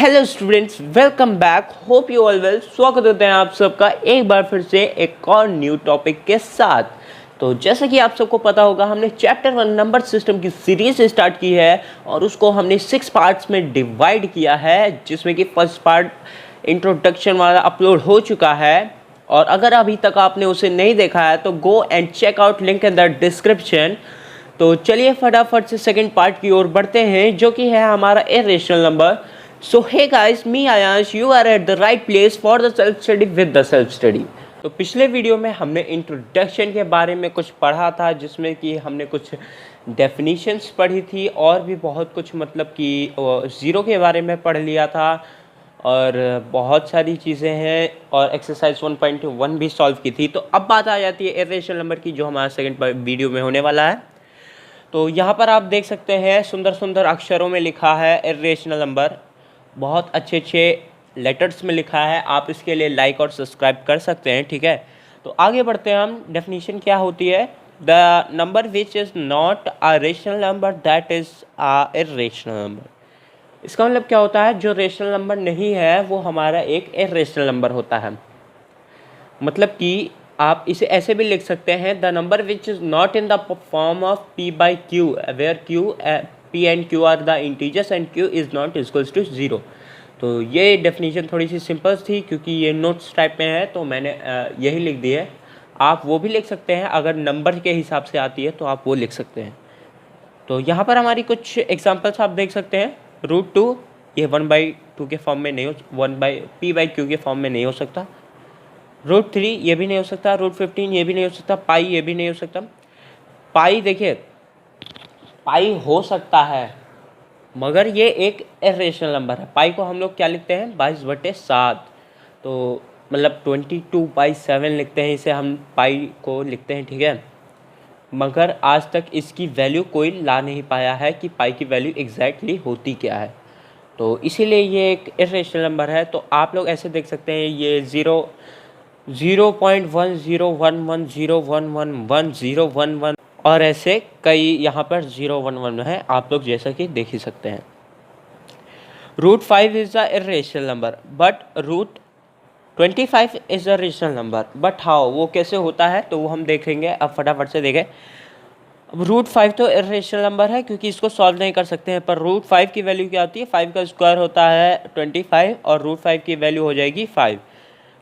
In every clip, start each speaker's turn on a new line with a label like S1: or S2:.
S1: Hello students, welcome back. Hope you all well. स्वागत होता है आप सबका एक बार फिर से एक और न्यू टॉपिक के साथ। तो जैसा कि आप सबको पता होगा, हमने चैप्टर 1 नंबर सिस्टम की सीरीज स्टार्ट की है और उसको हमने 6 पार्ट्स में डिवाइड किया है, जिसमें कि फर्स्ट पार्ट इंट्रोडक्शन वाला अपलोड हो चुका है। और अगर अभी तक आपने उसे नहीं देखा है तो go and check out, link in the description. तो चलिए फटाफट से सेकंड पार्ट की ओर बढ़ते हैं, जो कि है हमारा irrational number. So hey guys, me Ayansh, you are at the right place for the self study with the self study। तो पिछले वीडियो में हमने इंट्रोडक्शन के बारे में कुछ पढ़ा था, जिसमें कि हमने कुछ डेफिनेशंस पढ़ी थी और भी बहुत कुछ, मतलब कि ज़ीरो के बारे में पढ़ लिया था और बहुत सारी चीज़ें हैं, और एक्सरसाइज 1.1 भी सॉल्व की थी। तो अब बात आ जाती है इरेशनल नंबर की, जो हमारा सेकंड वीडियो में होने वाला है। तो यहाँ पर आप देख सकते हैं सुंदर सुंदर अक्षरों में लिखा है इरेशनल नंबर, बहुत अच्छे अच्छे लेटर्स में लिखा है। आप इसके लिए लाइक और सब्सक्राइब कर सकते हैं, ठीक है। तो आगे बढ़ते हैं हम। डेफिनेशन क्या होती है? The number which is not a rational number that is a irrational number. इसका मतलब क्या होता है? जो रेशनल नंबर नहीं है वो हमारा एक इरेशनल नंबर होता है। मतलब कि आप इसे ऐसे भी लिख सकते हैं, the number which is not in the form of p by Q, where Q p and q are the integers and q is not equals to 0। तो ये डेफिनेशन थोड़ी सी सिंपल थी, क्योंकि ये नोट्स टाइप में है तो मैंने यही लिख दी है। आप वो भी लिख सकते हैं, अगर नंबर के हिसाब से आती है तो आप वो लिख सकते हैं। तो यहाँ पर हमारी कुछ एग्जांपल्स आप देख सकते हैं। √2 ये 1/2 के फॉर्म में नहीं हो, p बाई क्यू के फॉर्म में नहीं हो सकता। √3 ये भी नहीं हो सकता। √15 ये भी नहीं हो सकता। पाई ये भी नहीं हो सकता। पाई देखिए, पाई हो सकता है मगर ये एक इरेशनल नंबर है। पाई को हम लोग क्या लिखते हैं? 22/7। तो मतलब 22/7 लिखते हैं इसे, हम पाई को लिखते हैं, ठीक है। मगर आज तक इसकी वैल्यू कोई ला नहीं पाया है कि पाई की वैल्यू एग्जैक्टली होती क्या है। तो इसीलिए ये एक इरेशनल नंबर है। तो आप लोग ऐसे देख सकते हैं, ये 0.101101111011 और ऐसे कई यहाँ पर 011 है, आप लोग जैसा कि देख ही सकते हैं। √5 is a irrational number but √25 is a rational number, but how, वो कैसे होता है तो वो हम देखेंगे। अब फटाफट से देखें। अब √5 तो इरेशनल नंबर है क्योंकि इसको सॉल्व नहीं कर सकते हैं, पर √5 की वैल्यू क्या होती है? 5 का स्क्वायर होता है 25 और √5 की वैल्यू हो जाएगी 5।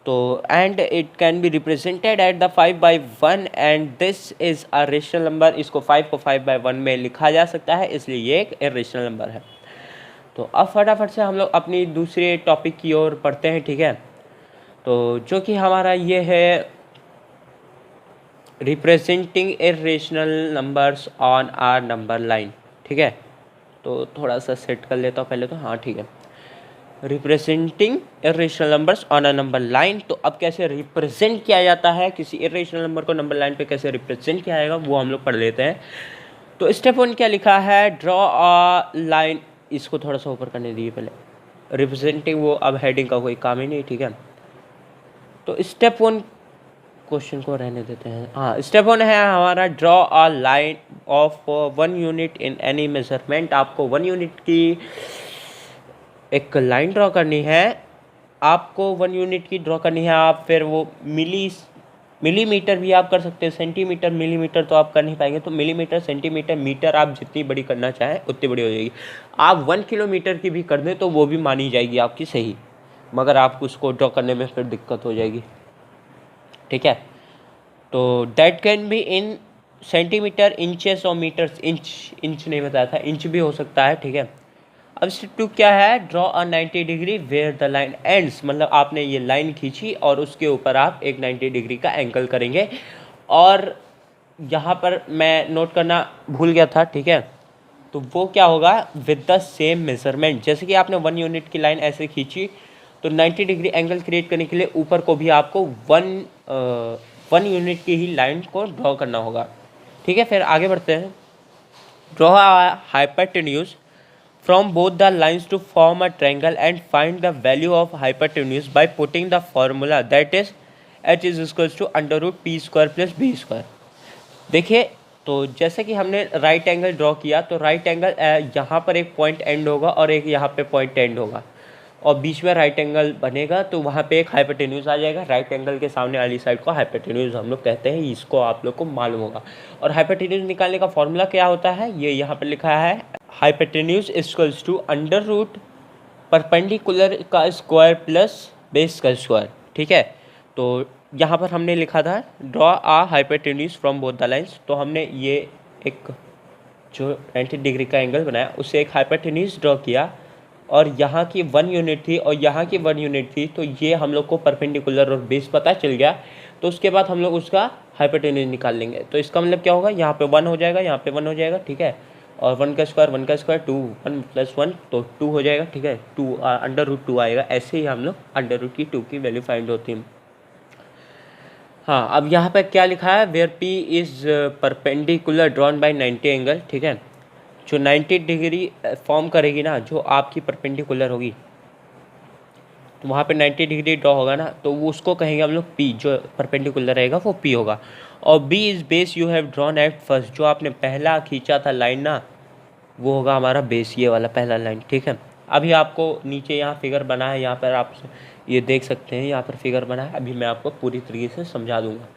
S1: तो and it can be represented at the 5/1 and this is a rational number. इसको 5 को 5/1 में लिखा जा सकता है, इसलिए ये एक इरेशनल नंबर है। तो अब फटाफट से हम लोग अपनी दूसरे टॉपिक की ओर पढ़ते हैं, ठीक है। तो जो कि हमारा ये है representing irrational numbers on our number line, ठीक है। तो थोड़ा सा सेट कर लेता हूँ पहले तो, हाँ ठीक है। Representing irrational numbers on a number line. तो अब कैसे रिप्रेजेंट किया जाता है किसी इरेशनल नंबर को नंबर लाइन पे, कैसे रिप्रेजेंट किया जाएगा वो हम लोग पढ़ लेते हैं। तो स्टेप 1 क्या लिखा है? Draw a line. इसको थोड़ा सा ऊपर करने दीजिए पहले। रिप्रेजेंटिंग वो अब हेडिंग का कोई काम ही नहीं, ठीक है। तो स्टेप 1 क्वेश्चन को रहने देते हैं। हाँ, स्टेप 1 है हमारा draw a line of 1 unit in any measurement. आपको 1 यूनिट की एक लाइन ड्रॉ करनी है। आपको 1 यूनिट की ड्रॉ करनी है। आप फिर वो मिलीमीटर भी आप कर सकते हैं, सेंटीमीटर मिलीमीटर तो आप कर नहीं पाएंगे, तो मिलीमीटर सेंटीमीटर मीटर आप जितनी बड़ी करना चाहें उतनी बड़ी हो जाएगी। आप 1 किलोमीटर की भी कर दें तो वो भी मानी जाएगी आपकी सही, मगर आपको उसको ड्रॉ करने में फिर दिक्कत हो जाएगी, ठीक है। तो that can be in centimetre, inches और मीटर्स। इंच नहीं बताया था, इंच भी हो सकता है, ठीक है। अब स्टेप 2 क्या है? Draw a 90 degree where the line ends. मतलब आपने ये लाइन खींची और उसके ऊपर आप एक 90 डिग्री का एंगल करेंगे। और यहाँ पर मैं नोट करना भूल गया था, ठीक है। तो वो क्या होगा? With the same measurement. जैसे कि आपने 1 यूनिट की लाइन ऐसे खींची, तो 90 डिग्री एंगल क्रिएट करने के लिए ऊपर को भी आपको 1 यूनिट की ही लाइन को ड्रॉ करना होगा, ठीक है। फिर आगे बढ़ते हैं। Draw a hypotenuse from both the lines to form a triangle and find the value of hypotenuse by putting the formula that is h is equals to √p² plus b²। देखिए, तो जैसे कि हमने राइट एंगल ड्रॉ किया, तो right angle यहाँ पर एक पॉइंट एंड होगा और एक यहाँ पे पॉइंट एंड होगा। और बीच में राइट एंगल बनेगा तो वहाँ पे एक हाइपोटेन्यूज आ जाएगा। राइट एंगल के सामने वाली साइड को हाइपोटेन्यूज हम लोग कहते हैं, इसको आप लोग को मालूम होगा। और हाइपोटेन्यूज निकालने का फॉर्मूला क्या होता है, ये यहाँ पर लिखा है, hypotenuse equals to under root perpendicular का स्क्वायर प्लस बेस का स्क्वायर। ठीक है, तो यहाँ पर हमने लिखा था draw a hypotenuse from both the lines. तो हमने ये एक जो 90 डिग्री का एंगल बनाया उससे एक हाइपोटेन्यूज ड्रॉ किया, और यहाँ की 1 यूनिट थी और यहाँ की 1 यूनिट थी, तो ये हम लोग को परपेंडिकुलर और बेस पता चल गया। तो उसके बाद हम लोग उसका हाइपोटेन्यूज निकाल लेंगे। तो इसका मतलब क्या होगा, यहाँ पे 1 हो जाएगा, यहाँ पे 1 हो जाएगा। ठीक है, और 1 का स्क्वायर 2, 1 + 1 तो 2 हो जाएगा। ठीक है, 2 अंडर रूट 2 आएगा। ऐसे ही हम लोग अंडर रूट की 2 की वैल्यू फाइंड होती है। हाँ, अब यहाँ पर क्या लिखा है, where P is perpendicular drawn by 90 angle. ठीक है, जो 90 डिग्री फॉर्म करेगी ना, जो आपकी परपेंडिकुलर होगी, तो वहाँ पे 90 डिग्री ड्रॉ होगा ना, तो वो उसको कहेंगे हम लोग पी। जो परपेंडिकुलर रहेगा वो पी होगा। और B is base you have drawn at first, जो आपने पहला खींचा था लाइन ना, वो होगा हमारा बेस, ये वाला पहला लाइन। ठीक है, अभी आपको नीचे यहाँ फिगर बना है, यहाँ पर आप ये देख सकते हैं, यहाँ पर फिगर बना है। अभी मैं आपको पूरी तरीके से समझा दूंगा।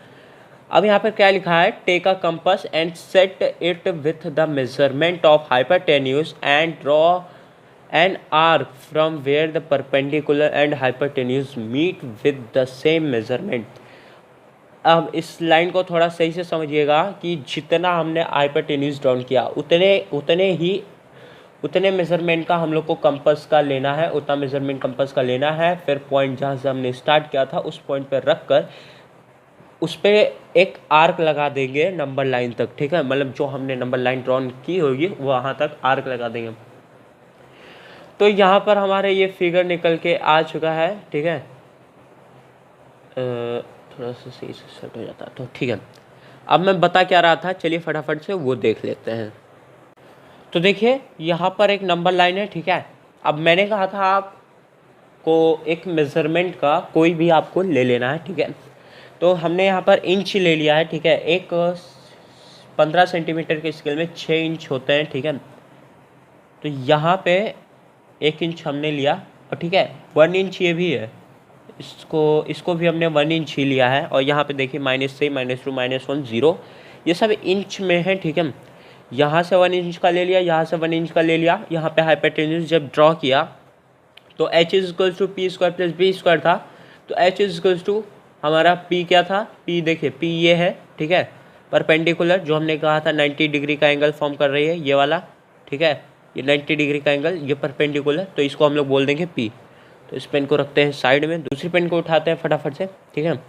S1: अब यहाँ पर क्या लिखा है, take a compass and set it with the measurement of hypotenuse and draw an arc from where the perpendicular and hypotenuse meet with the same measurement. अब इस लाइन को थोड़ा सही से समझिएगा कि जितना हमने हाइपोटेन्यूज ड्रॉ किया उतने मेजरमेंट का हम लोग को कंपास का लेना है, उतना मेजरमेंट कंपास का लेना है। फिर पॉइंट जहाँ से हमने स्टार्ट किया था उस पॉइंट पर रख कर उस पर एक आर्क लगा देंगे नंबर लाइन तक। ठीक है, मतलब जो हमने नंबर लाइन ड्रॉन की होगी वहाँ तक आर्क लगा देंगे। तो यहाँ पर हमारे ये फिगर निकल के आ चुका है। ठीक है, थोड़ा सा सही से सेट हो जाता तो ठीक है। अब मैं बता क्या रहा था, चलिए फटाफट से वो देख लेते हैं। तो देखिए यहाँ पर एक नंबर लाइन है। ठीक है, अब मैंने कहा था आपको एक मेज़रमेंट का कोई भी आपको ले लेना है। ठीक है, तो हमने यहाँ पर इंच ले लिया है। ठीक है, एक 15 सेंटीमीटर के स्केल में 6 इंच होते हैं। ठीक है, तो यहाँ पे 1 इंच हमने लिया, और ठीक है 1 इंच ये भी है, इसको भी हमने 1 इंच ही लिया है। और यहाँ पे देखिए -3, -2, -1, 0 ये सब इंच में है। ठीक है, यहाँ से 1 इंच का ले लिया, यहाँ से 1 इंच का ले लिया। यहाँ पे हाइपोटेन्यूज जब ड्रॉ किया तो h = p² + b² था। तो h हमारा p क्या था, p देखिए p ये है। ठीक है, परपेंडिकुलर जो हमने कहा था 90 डिग्री का एंगल फॉर्म कर रही है ये वाला। ठीक है, ये 90 डिग्री का एंगल, ये परपेंडिकुलर, तो इसको हम लोग बोल देंगे p। तो इस पेन को रखते हैं साइड में, दूसरी पेन को उठाते हैं फटाफट से। ठीक है,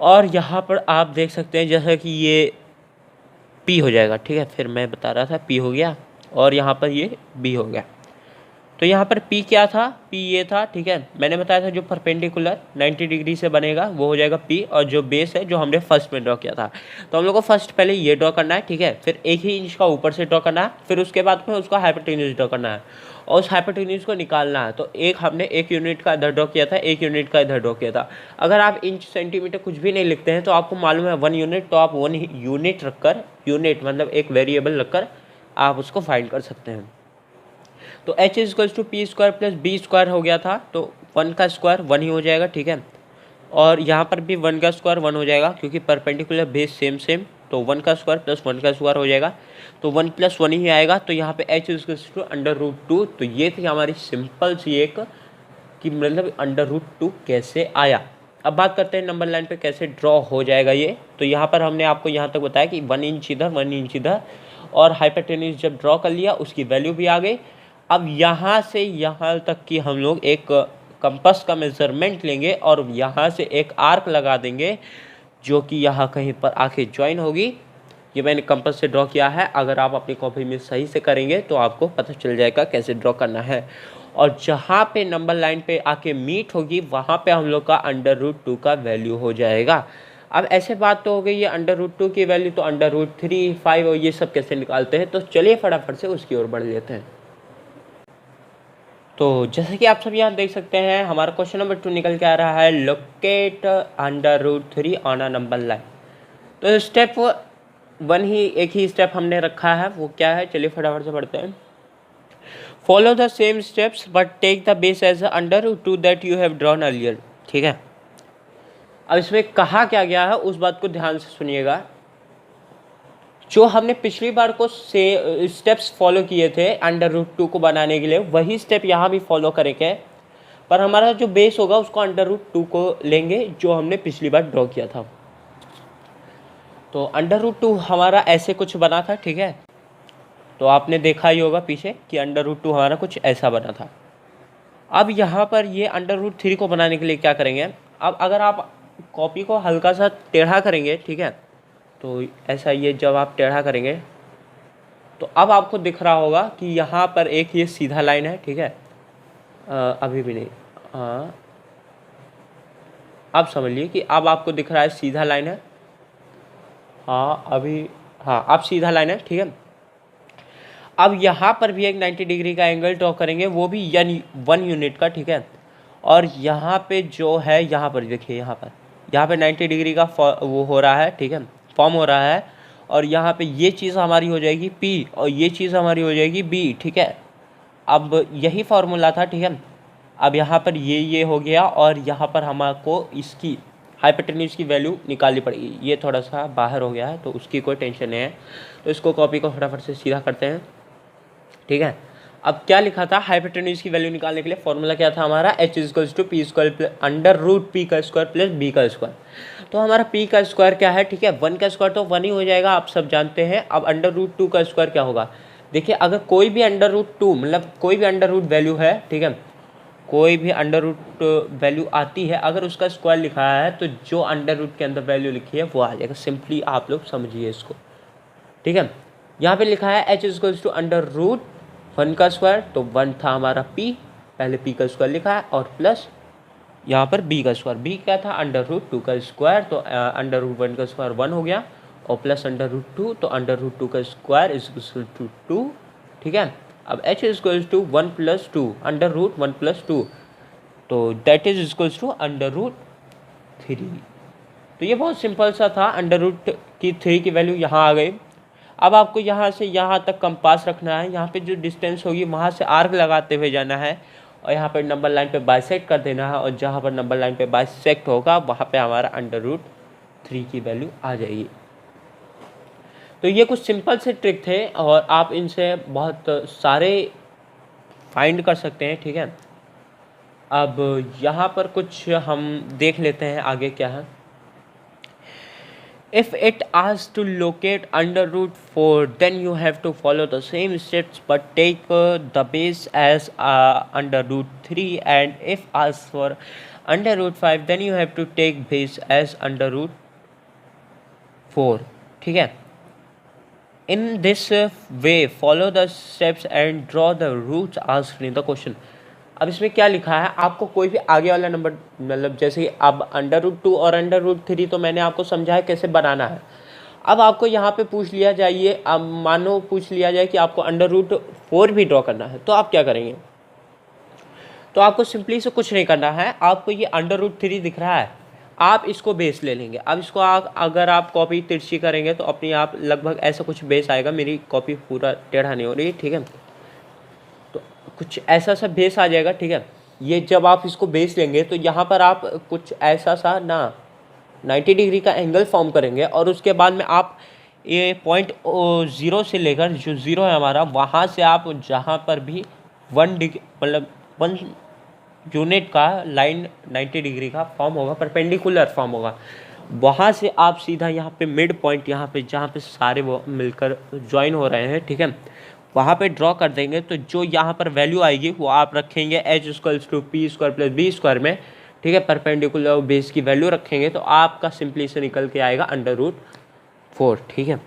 S1: और यहाँ पर आप देख सकते हैं जैसा कि ये p हो जाएगा। ठीक है, फिर मैं बता रहा था p हो गया और यहाँ पर ये b हो गया। तो यहाँ पर p क्या था, p ये था। ठीक है, मैंने बताया था जो परपेंडिकुलर 90 डिग्री से बनेगा वो हो जाएगा p, और जो बेस है जो हमने फर्स्ट में ड्रॉ किया था, तो हम लोग को फर्स्ट पहले ये ड्रॉ करना है। ठीक है, फिर 1 ही इंच का ऊपर से ड्रॉ करना है, फिर उसके बाद में उसका हाइपोटेन्यूज ड्रॉ करना है और उस हाइपोटेन्यूज को निकालना है। तो हमने 1 यूनिट का इधर ड्रॉ किया था, 1 यूनिट का इधर ड्रॉ किया था। अगर आप इंच सेंटीमीटर कुछ भी नहीं लिखते हैं तो आपको मालूम है 1 यूनिट, तो आप 1 यूनिट रखकर, यूनिट मतलब एक वेरिएबल रखकर आप उसको फाइंड कर सकते हैं। तो h = p² + b² हो गया था, तो 1 का स्क्वायर 1 ही हो जाएगा। ठीक है, और यहाँ पर भी 1 का स्क्वायर 1 हो जाएगा क्योंकि परपेंडिकुलर बेस सेम, तो 1 का स्क्वायर + 1 का स्क्वायर हो जाएगा, तो 1 + 1 ही आएगा। तो यहाँ पे h = √2। तो ये थी हमारी सिंपल सी एक कि मतलब √2 कैसे आया। अब बात करते हैं नंबर लाइन पे कैसे ड्रॉ हो जाएगा ये। तो यहाँ पर हमने आपको यहाँ तक बताया कि 1 इंच इधर 1 इंच इधर, और हाइपोटेन्यूज जब ड्रॉ कर लिया उसकी वैल्यू भी आ गई। अब यहाँ से यहाँ तक कि हम लोग एक कंपास का मेज़रमेंट लेंगे और यहाँ से एक आर्क लगा देंगे जो कि यहाँ कहीं पर आके ज्वाइन होगी। ये मैंने कंपास से ड्रॉ किया है, अगर आप अपनी कॉपी में सही से करेंगे तो आपको पता चल जाएगा कैसे ड्रॉ करना है। और जहाँ पे नंबर लाइन पे आके मीट होगी वहाँ पे हम लोग का √2 का वैल्यू हो जाएगा। अब ऐसे बात तो हो गई है √2 की वैल्यू, तो √3, 5 और ये सब कैसे निकालते हैं, तो चलिए फटाफट से उसकी ओर बढ़ लेते हैं। तो जैसे कि आप सब यहाँ देख सकते हैं हमारा क्वेश्चन नंबर 2 निकल के आ रहा है, locate √3 on a number line. तो स्टेप 1 ही एक ही स्टेप हमने रखा है, वो क्या है, चलिए फटाफट से पढ़ते हैं। Follow the same steps but take the base as under root two that you have drawn earlier. ठीक है, अब इसमें कहा क्या गया है उस बात को ध्यान से सुनिएगा। जो हमने पिछली बार को से स्टेप्स फॉलो किए थे अंडर रूट टू को बनाने के लिए, वही स्टेप यहाँ भी फॉलो करेंगे, पर हमारा जो बेस होगा उसको अंडर रूट टू को लेंगे जो हमने पिछली बार ड्रॉ किया था। तो अंडर रूट टू हमारा ऐसे कुछ बना था। ठीक है, तो आपने देखा ही होगा पीछे कि अंडर रूट टू हमारा कुछ ऐसा बना था। अब यहाँ पर ये अंडर रूट थ्री को बनाने के लिए क्या करेंगे, अब अगर आप कॉपी को हल्का सा टेढ़ा करेंगे, ठीक है, तो ऐसा ये जब आप टेढ़ा करेंगे तो अब आपको दिख रहा होगा कि यहाँ पर एक ये सीधा लाइन है। ठीक है, अभी भी नहीं, अब समझ लिए कि अब आपको दिख रहा है सीधा लाइन है। हाँ अभी, हाँ अब सीधा लाइन है। ठीक है, अब यहाँ पर भी एक 90 डिग्री का एंगल ड्रॉ करेंगे, वो भी 1 यूनिट का। ठीक है, और यहाँ पे जो है, यहाँ पर देखिए, यहाँ पे 90 डिग्री का वो हो रहा है। ठीक है, फॉर्म हो रहा है, और यहाँ पे ये चीज़ हमारी हो जाएगी P और ये चीज़ हमारी हो जाएगी B। ठीक है, अब यही फार्मूला था। ठीक है, अब यहाँ पर ये हो गया, और यहाँ पर हमको इसकी हाइपोटेन्यूज की वैल्यू निकालनी पड़ेगी। ये थोड़ा सा बाहर हो गया है तो उसकी कोई टेंशन नहीं है, तो इसको कॉपी को फटाफट से सीधा करते हैं। ठीक है, अब क्या लिखा था, हाइपोटेन्यूज की वैल्यू निकालने के लिए फॉर्मूला क्या था हमारा, h = p² under root p का स्क्वायर प्लस b का स्क्वायर। तो हमारा p का स्क्वायर क्या है, ठीक है, 1 का स्क्वायर तो 1 ही हो जाएगा, आप सब जानते हैं। अब अंडर रूट 2 का स्क्वायर क्या होगा, देखिए अगर कोई भी अंडर रूट 2 मतलब कोई भी अंडर रूट वैल्यू है, ठीक है, कोई भी अंडर रूट वैल्यू आती है, अगर उसका स्क्वायर लिखा है तो जो अंडर रूट के अंदर वैल्यू लिखी है वो आ जाएगा। सिंपली आप लोग समझिए इसको। ठीक है, यहाँ पे लिखा है h = अंडर रूट 1 का स्क्वायर, तो 1 था हमारा p, पहले p का स्क्वायर लिखा है, और प्लस यहाँ पर b का स्क्वायर, b क्या था अंडर रूट 2 का स्क्वायर, तो अंडर रूट 1 का स्क्वायर 1 हो गया, और प्लस अंडर रूट 2, तो अंडर रूट 2 का स्क्वायर = 2। ठीक है, अब h = 1 + 2 अंडर रूट 1 + 2, तो दैट इज = अंडर रूट 3। तो ये बहुत सिंपल सा था, अंडर रूट की 3 की वैल्यू यहाँ आ गई। अब आपको यहाँ से यहाँ तक कंपास रखना है, यहाँ पे जो डिस्टेंस होगी वहाँ से आर्क लगाते हुए जाना है, और यहाँ पर नंबर लाइन पे बाइसेक्ट कर देना है, और जहाँ पर नंबर लाइन पे बाइसेक्ट होगा वहाँ पे हमारा अंडर रूट 3 की वैल्यू आ जाएगी। तो ये कुछ सिंपल से ट्रिक थे, और आप इनसे बहुत सारे फाइंड कर सकते हैं। ठीक है, अब यहाँ पर कुछ हम देख लेते हैं आगे क्या है। If it asks to locate under root 4, then you have to follow the same steps but take the base as under root 3, and if asks for under root 5, then you have to take base as under root 4. ठीक है, in this way follow the steps and draw the roots asked in the question. अब इसमें क्या लिखा है, आपको कोई भी आगे वाला नंबर, मतलब जैसे अब अंडर रूट 2 और अंडर रूट 3 तो मैंने आपको समझाया कैसे बनाना है। अब आपको यहाँ पे पूछ लिया जाइए, अब मानो पूछ लिया जाए कि आपको अंडर रूट 4 भी ड्रॉ करना है, तो आप क्या करेंगे, तो आपको सिंपली से कुछ नहीं करना है। आपको ये अंडर रूट 3 दिख रहा है, आप इसको बेस ले लेंगे। अब इसको अगर आप कॉपी तिरछी करेंगे तो अपने आप लगभग ऐसा कुछ बेस आएगा। मेरी कॉपी पूरा टेढ़ा नहीं हो रही, ठीक है, कुछ ऐसा सा बेस आ जाएगा। ठीक है, ये जब आप इसको बेस लेंगे तो यहाँ पर आप कुछ ऐसा सा 90 डिग्री का एंगल फॉर्म करेंगे, और उसके बाद में आप ये पॉइंट 0 से लेकर जो 0 है हमारा, वहाँ से आप जहाँ पर भी 1 डिग्री मतलब 1 यूनिट का लाइन 90 डिग्री का फॉर्म होगा, परपेंडिकुलर फॉर्म होगा, वहाँ से आप सीधा यहाँ पे मिड पॉइंट, यहाँ पे जहाँ पे सारे वो मिलकर ज्वाइन हो रहे हैं, ठीक है, वहाँ पे ड्रॉ कर देंगे। तो जो यहाँ पर वैल्यू आएगी वो आप रखेंगे h = p² + b² में। ठीक है, परपेंडिकुलर बेस की वैल्यू रखेंगे तो आपका सिंपली से निकल के आएगा अंडर रूट 4। ठीक है,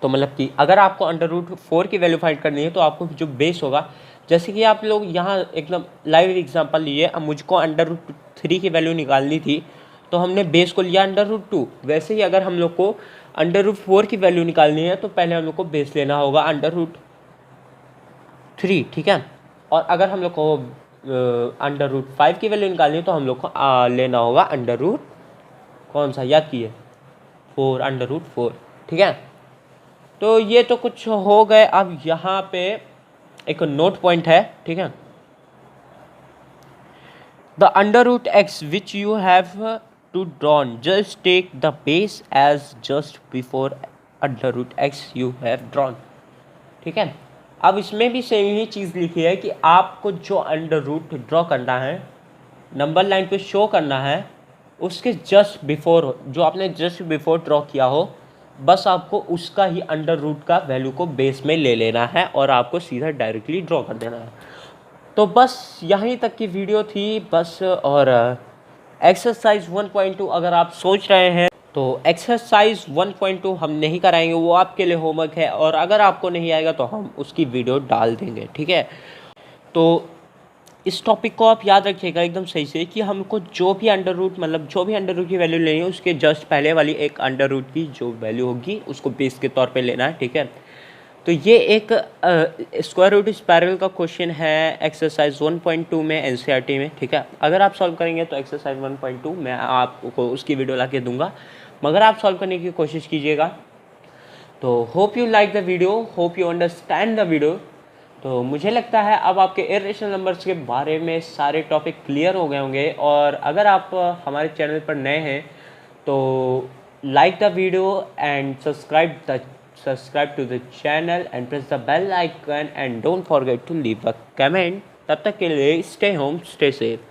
S1: तो मतलब कि अगर आपको अंडर रूट 4 की वैल्यू फाइंड करनी है तो आपको जो बेस होगा, जैसे कि आप लोग यहाँ एकदम लाइव एग्जांपल लिए, अब मुझको अंडर रूट 3 की वैल्यू निकालनी थी तो हमने बेस को लिया अंडर रूट 2। वैसे ही अगर हम लोग को अंडर रूट 4 की वैल्यू निकालनी है तो पहले हम लोग को बेस लेना होगा अंडर रूट 3। ठीक है, और अगर हम लोग को अंडर रूट 5 की वैल्यू निकालनी है तो हम लोग को लेना होगा अंडर रूट, कौन सा याद किए, 4, अंडर रूट 4। ठीक है, तो ये तो कुछ हो गए। अब यहाँ पे एक नोट पॉइंट है, ठीक है। The under root X which you have to drawn just take the base as just before under root X you have drawn, ठीक है। अब इसमें भी सेम ही चीज़ लिखी है कि आपको जो अंडर रूट ड्रॉ करना है, नंबर लाइन पे शो करना है, उसके जस्ट बिफोर, जो आपने जस्ट बिफोर ड्रॉ किया हो, बस आपको उसका ही अंडर रूट का वैल्यू को बेस में ले लेना है और आपको सीधा डायरेक्टली ड्रॉ कर देना है। तो बस यहीं तक की वीडियो थी बस। और एक्सरसाइज 1.2 अगर आप सोच रहे हैं तो एक्सरसाइज 1.2 हम नहीं कराएंगे, वो आपके लिए होमवर्क है, और अगर आपको नहीं आएगा तो हम उसकी वीडियो डाल देंगे, ठीक है। तो इस टॉपिक को आप याद रखिएगा एकदम सही से कि हमको जो भी अंडर रूट, मतलब जो भी अंडर रूट की वैल्यू लेनी है, उसके जस्ट पहले वाली एक अंडर रूट की जो वैल्यू होगी उसको बेस के तौर पे लेना है, ठीक है। तो ये एक स्क्वायर रूट स्पायरल का क्वेश्चन है एक्सरसाइज 1.2 में एनसीईआरटी में, ठीक है। अगर आप सॉल्व करेंगे तो एक्सरसाइज 1.2 मैं आपको उसकी वीडियो ला के दूंगा, मगर आप सॉल्व करने की कोशिश कीजिएगा। तो hope you like the video, hope you understand the video. तो मुझे लगता है अब आपके इरेशनल नंबर्स के बारे में सारे टॉपिक क्लियर हो गए होंगे। और अगर आप हमारे चैनल पर नए हैं तो like the video and subscribe to the channel and press the bell icon and don't forget to leave a comment. तब तक के लिए stay home, stay safe.